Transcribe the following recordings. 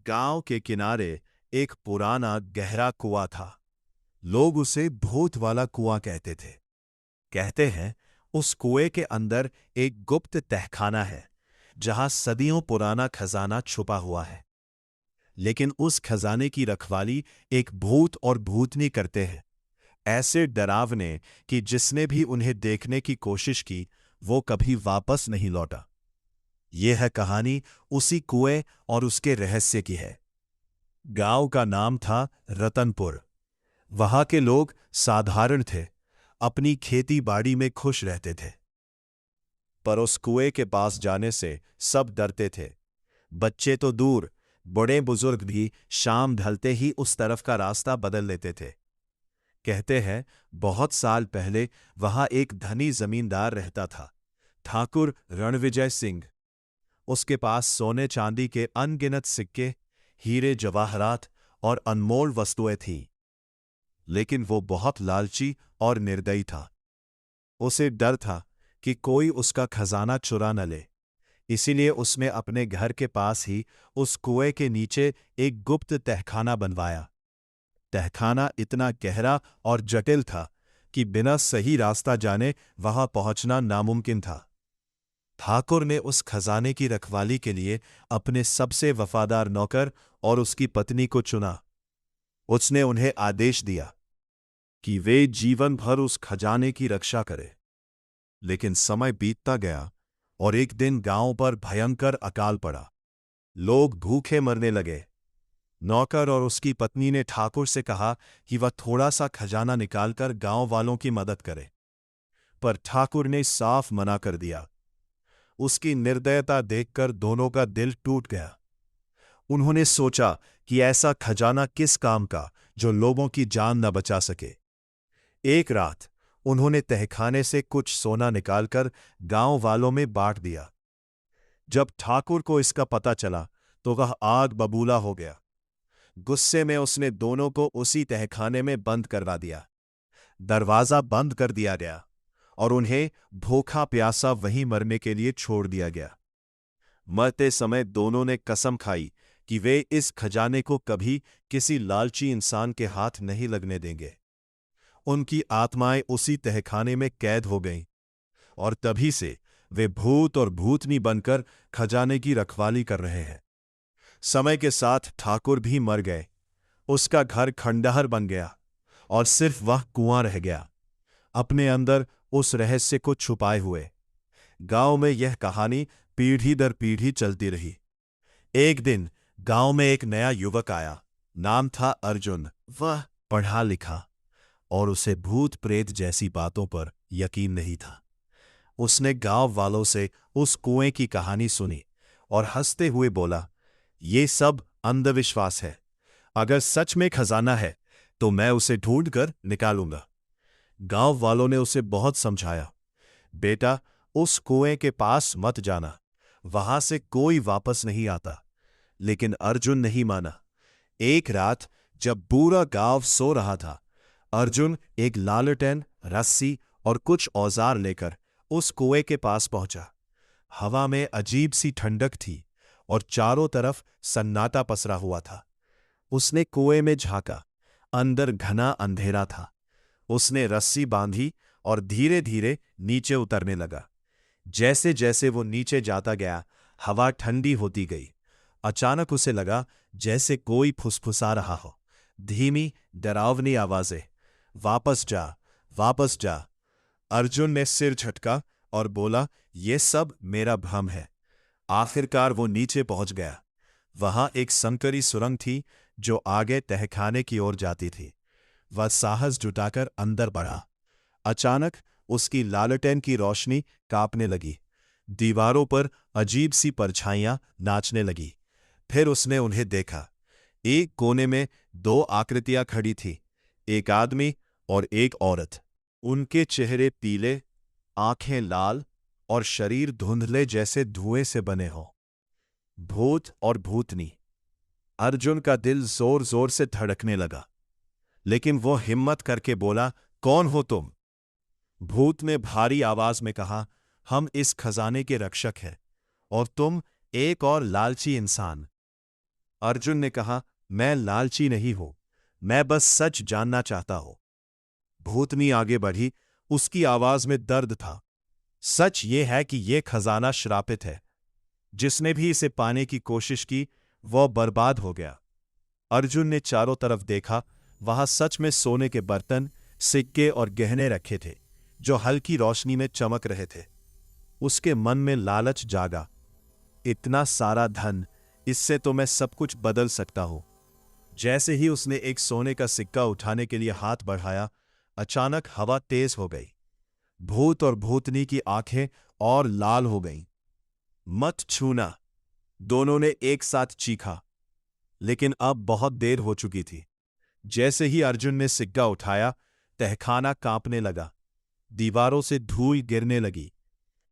गांव के किनारे एक पुराना गहरा कुआं था। लोग उसे भूत वाला कुआं कहते थे। कहते हैं उस कुएं के अंदर एक गुप्त तहखाना है जहां सदियों पुराना खजाना छुपा हुआ है। लेकिन उस खजाने की रखवाली एक भूत और भूतनी करते हैं, ऐसे डरावने कि जिसने भी उन्हें देखने की कोशिश की वो कभी वापस नहीं लौटा। यह है कहानी उसी कुएं और उसके रहस्य की है। गांव का नाम था रतनपुर। वहां के लोग साधारण थे, अपनी खेती बाड़ी में खुश रहते थे। पर उस कुएं के पास जाने से सब डरते थे। बच्चे तो दूर, बड़े बुजुर्ग भी शाम ढलते ही उस तरफ का रास्ता बदल लेते थे। कहते हैं बहुत साल पहले वहां एक धनी जमींदार रहता था, ठाकुर रणविजय सिंह। उसके पास सोने चांदी के अनगिनत सिक्के, हीरे जवाहरात और अनमोल वस्तुएं थीं। लेकिन वो बहुत लालची और निर्दयी था। उसे डर था कि कोई उसका खजाना चुरा न ले। इसीलिए उसने अपने घर के पास ही उस कुएं के नीचे एक गुप्त तहखाना बनवाया। तहखाना इतना गहरा और जटिल था कि बिना सही रास्ता जाने वहां पहुंचना नामुमकिन था। ठाकुर ने उस खजाने की रखवाली के लिए अपने सबसे वफादार नौकर और उसकी पत्नी को चुना। उसने उन्हें आदेश दिया कि वे जीवन भर उस खजाने की रक्षा करें। लेकिन समय बीतता गया और एक दिन गांव पर भयंकर अकाल पड़ा। लोग भूखे मरने लगे। नौकर और उसकी पत्नी ने ठाकुर से कहा कि वह थोड़ा सा खजाना निकालकर गांव वालों की मदद करे, पर ठाकुर ने साफ मना कर दिया। उसकी निर्दयता देखकर दोनों का दिल टूट गया। उन्होंने सोचा कि ऐसा खजाना किस काम का जो लोगों की जान न बचा सके। एक रात उन्होंने तहखाने से कुछ सोना निकालकर गांव वालों में बांट दिया। जब ठाकुर को इसका पता चला तो वह आग बबूला हो गया। गुस्से में उसने दोनों को उसी तहखाने में बंद करवा दिया। दरवाजा बंद कर दिया गया और उन्हें भूखा प्यासा वहीं मरने के लिए छोड़ दिया गया। मरते समय दोनों ने कसम खाई कि वे इस खजाने को कभी किसी लालची इंसान के हाथ नहीं लगने देंगे। उनकी आत्माएं उसी तहखाने में कैद हो गईं और तभी से वे भूत और भूतनी बनकर खजाने की रखवाली कर रहे हैं। समय के साथ ठाकुर भी मर गए। उसका घर खंडहर बन गया और सिर्फ वह कुआं रह गया, अपने अंदर उस रहस्य को छुपाए हुए। गांव में यह कहानी पीढ़ी दर पीढ़ी चलती रही। एक दिन गांव में एक नया युवक आया। नाम था अर्जुन। वह पढ़ा लिखा और उसे भूत प्रेत जैसी बातों पर यकीन नहीं था। उसने गांव वालों से उस कुएं की कहानी सुनी और हंसते हुए बोला, ये सब अंधविश्वास है। अगर सच में खजाना है तो मैं उसे ढूंढकर निकालूंगा। गांव वालों ने उसे बहुत समझाया, बेटा उस कुएं के पास मत जाना, वहां से कोई वापस नहीं आता। लेकिन अर्जुन नहीं माना। एक रात जब पूरा गांव सो रहा था, अर्जुन एक लालटेन, रस्सी और कुछ औजार लेकर उस कुएं के पास पहुंचा। हवा में अजीब सी ठंडक थी और चारों तरफ सन्नाटा पसरा हुआ था। उसने कुएं में झांका। अंदर घना अंधेरा था। उसने रस्सी बांधी और धीरे धीरे नीचे उतरने लगा। जैसे जैसे वो नीचे जाता गया, हवा ठंडी होती गई। अचानक उसे लगा जैसे कोई फुसफुसा रहा हो। धीमी डरावनी आवाजें, वापस जा, वापस जा। अर्जुन ने सिर झटका और बोला, ये सब मेरा भ्रम है। आखिरकार वो नीचे पहुंच गया। वहां एक संकरी सुरंग थी जो आगे तहखाने की ओर जाती थी। वह साहस जुटाकर अंदर बढ़ा। अचानक उसकी लालटेन की रोशनी कांपने लगी। दीवारों पर अजीब सी परछाइयां नाचने लगी। फिर उसने उन्हें देखा। एक कोने में दो आकृतियां खड़ी थी, एक आदमी और एक औरत। उनके चेहरे पीले, आंखें लाल और शरीर धुंधले जैसे धुएं से बने हों। भूत और भूतनी। अर्जुन का दिल जोर जोर से धड़कने लगा, लेकिन वो हिम्मत करके बोला, कौन हो तुम? भूत ने भारी आवाज में कहा, हम इस खजाने के रक्षक हैं और तुम एक और लालची इंसान। अर्जुन ने कहा, मैं लालची नहीं हूं, मैं बस सच जानना चाहता हूं। भूतनी आगे बढ़ी, उसकी आवाज में दर्द था। सच ये है कि यह खजाना श्रापित है। जिसने भी इसे पाने की कोशिश की, वह बर्बाद हो गया। अर्जुन ने चारों तरफ देखा, वहां सच में सोने के बर्तन, सिक्के और गहने रखे थे, जो हल्की रोशनी में चमक रहे थे। उसके मन में लालच जागा। इतना सारा धन, इससे तो मैं सब कुछ बदल सकता हूं। जैसे ही उसने एक सोने का सिक्का उठाने के लिए हाथ बढ़ाया, अचानक हवा तेज हो गई। भूत और भूतनी की आंखें और लाल हो गईं। मत छूना, दोनों ने एक साथ चीखा। लेकिन अब बहुत देर हो चुकी थी। जैसे ही अर्जुन ने सिक्का उठाया, तहखाना कांपने लगा। दीवारों से धूल गिरने लगी।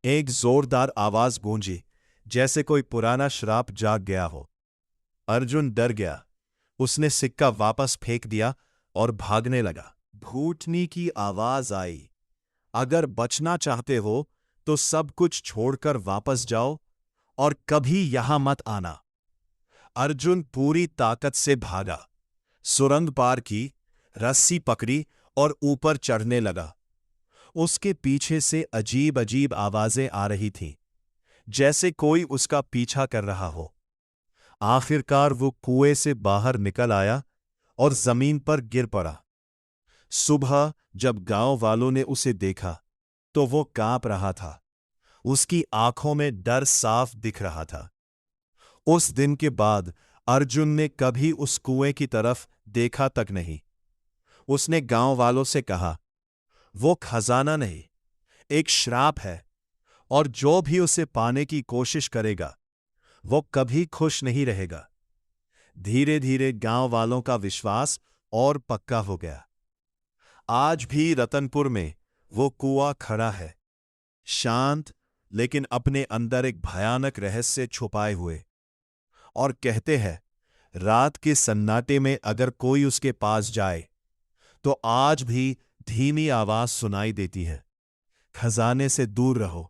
एक जोरदार आवाज गूंजी, जैसे कोई पुराना श्राप जाग गया हो। अर्जुन डर गया। उसने सिक्का वापस फेंक दिया और भागने लगा। भूतनी की आवाज आई, अगर बचना चाहते हो तो सब कुछ छोड़कर वापस जाओ और कभी यहां मत आना। अर्जुन पूरी ताकत से भागा, सुरंग पार की, रस्सी पकड़ी और ऊपर चढ़ने लगा। उसके पीछे से अजीब अजीब आवाजें आ रही थीं, जैसे कोई उसका पीछा कर रहा हो। आखिरकार वो कुएं से बाहर निकल आया और जमीन पर गिर पड़ा। सुबह जब गांव वालों ने उसे देखा, तो वो कांप रहा था। उसकी आंखों में डर साफ दिख रहा था। उस दिन के बाद अर्जुन ने कभी उस कुएं की तरफ देखा तक नहीं। उसने गांव वालों से कहा, वो खजाना नहीं, एक श्राप है, और जो भी उसे पाने की कोशिश करेगा, वो कभी खुश नहीं रहेगा। धीरे धीरे गांव वालों का विश्वास और पक्का हो गया। आज भी रतनपुर में वो कुआं खड़ा है, शांत, लेकिन अपने अंदर एक भयानक रहस्य छुपाए हुए। और कहते हैं, रात के सन्नाटे में अगर कोई उसके पास जाए, तो आज भी धीमी आवाज सुनाई देती है, खजाने से दूर रहो।